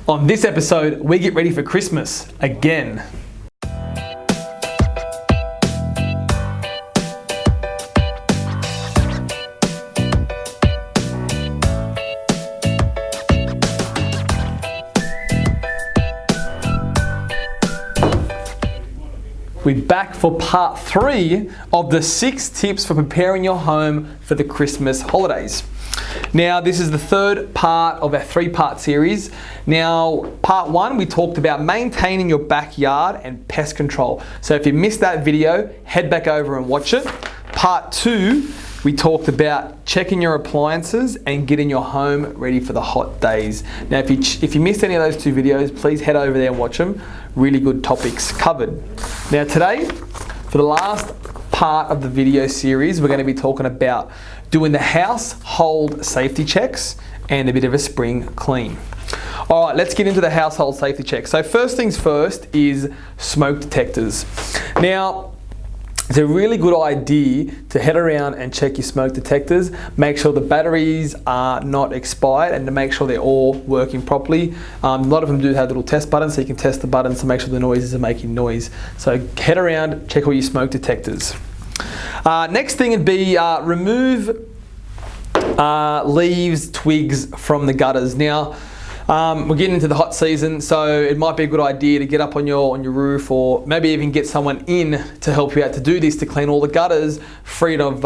On this episode, we get ready for Christmas again. We're back for part 3 of the 6 tips for preparing your home for the Christmas holidays. Now, this is the third part of our 3-part series. Now, part 1, we talked about maintaining your backyard and pest control. So if you missed that video, head back over and watch it. Part 2, we talked about checking your appliances and getting your home ready for the hot days. Now, if you missed any of those 2 videos, please head over there and watch them. Really good topics covered. Now today, for the last part of the video series, we're going to be talking about doing the household safety checks and a bit of a spring clean. All right, let's get into the household safety check. So first things first is smoke detectors. Now, it's a really good idea to head around and check your smoke detectors, make sure the batteries are not expired and to make sure they're all working properly. A lot of them do have little test buttons, so you can test the buttons to make sure the noises are making noise. So head around, check all your smoke detectors. Next thing would be remove leaves, twigs from the gutters. Now, we're getting into the hot season, so it might be a good idea to get up on your roof, or maybe even get someone in to help you out to do this, to clean all the gutters free of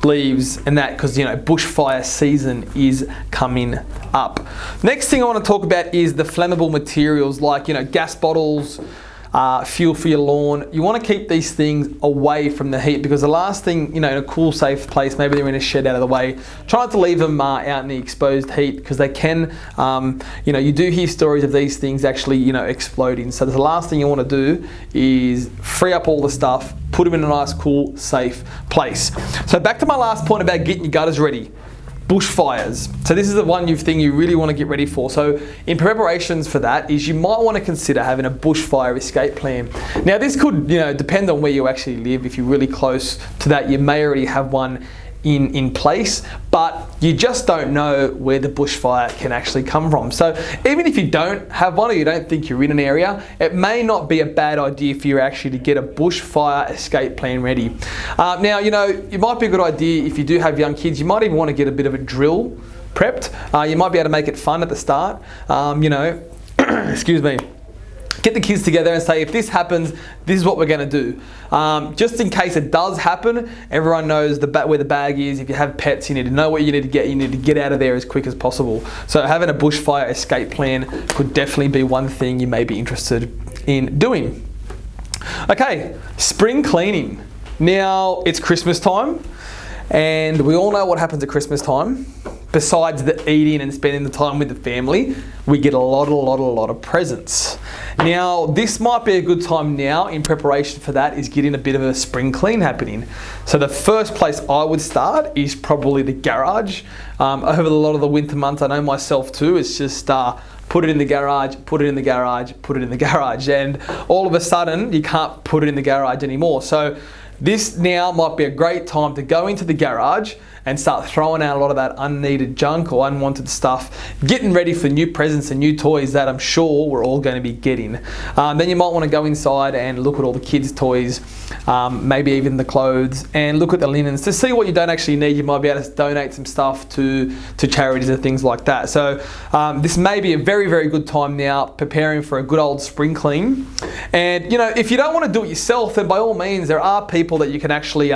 leaves and that, because bushfire season is coming up. Next thing I want to talk about is the flammable materials, like gas bottles, fuel for your lawn. You want to keep these things away from the heat, because the last thing, in a cool, safe place, maybe they're in a shed out of the way, try not to leave them out in the exposed heat, because they can, you do hear stories of these things actually, exploding. So the last thing you want to do is free up all the stuff, put them in a nice, cool, safe place. So back to my last point about getting your gutters ready. Bushfires. So this is the one thing you really want to get ready for. So in preparations for that is you might want to consider having a bushfire escape plan. Now this could depend on where you actually live. If you're really close to that, you may already have one in place, but you just don't know where the bushfire can actually come from. So even if you don't have one, or you don't think you're in an area, it may not be a bad idea for you actually to get a bushfire escape plan ready. Now, it might be a good idea if you do have young kids. You might even want to get a bit of a drill prepped. You might be able to make it fun at the start. Excuse me. Get the kids together and say, if this happens, this is what we're going to do. Just in case it does happen, everyone knows where the bag is. If you have pets, you need to know what you need to get. You need to get out of there as quick as possible. So having a bushfire escape plan could definitely be one thing you may be interested in doing. Okay, spring cleaning. Now, it's Christmas time, and we all know what happens at Christmas time. Besides the eating and spending the time with the family, we get a lot of presents. Now, this might be a good time now in preparation for that is getting a bit of a spring clean happening. So the first place I would start is probably the garage. Over a lot of the winter months, I know myself too, it's just put it in the garage, put it in the garage, put it in the garage. And all of a sudden, you can't put it in the garage anymore. So this now might be a great time to go into the garage and start throwing out a lot of that unneeded junk or unwanted stuff, getting ready for new presents and new toys that I'm sure we're all going to be getting. Then you might want to go inside and look at all the kids' toys, maybe even the clothes, and look at the linens to see what you don't actually need. You might be able to donate some stuff to charities and things like that. So this may be a very, very good time now preparing for a good old spring clean. And if you don't want to do it yourself, then by all means, there are people that you can actually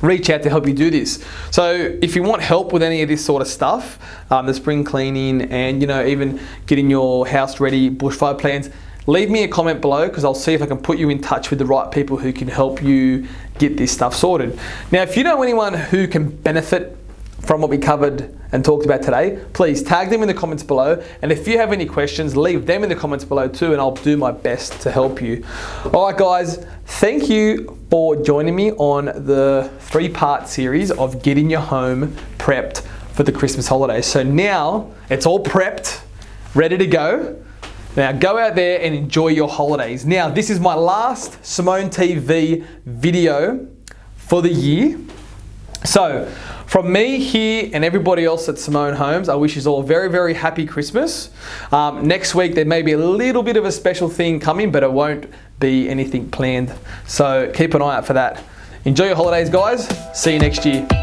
reach out to help you do this. So if you want help with any of this sort of stuff, the spring cleaning and even getting your house ready, bushfire plans, leave me a comment below, because I'll see if I can put you in touch with the right people who can help you get this stuff sorted. Now, if you know anyone who can benefit from what we covered and talked about today, please tag them in the comments below. And if you have any questions, leave them in the comments below too, and I'll do my best to help you. All right, guys, thank you for joining me on the 3-part series of getting your home prepped for the Christmas holidays. So now it's all prepped, ready to go. Now go out there and enjoy your holidays. Now, this is my last Simone TV video for the year. So from me here and everybody else at Simone Homes, I wish you all a very, very happy Christmas. Next week there may be a little bit of a special thing coming, but it won't be anything planned. So keep an eye out for that. Enjoy your holidays, guys. See you next year.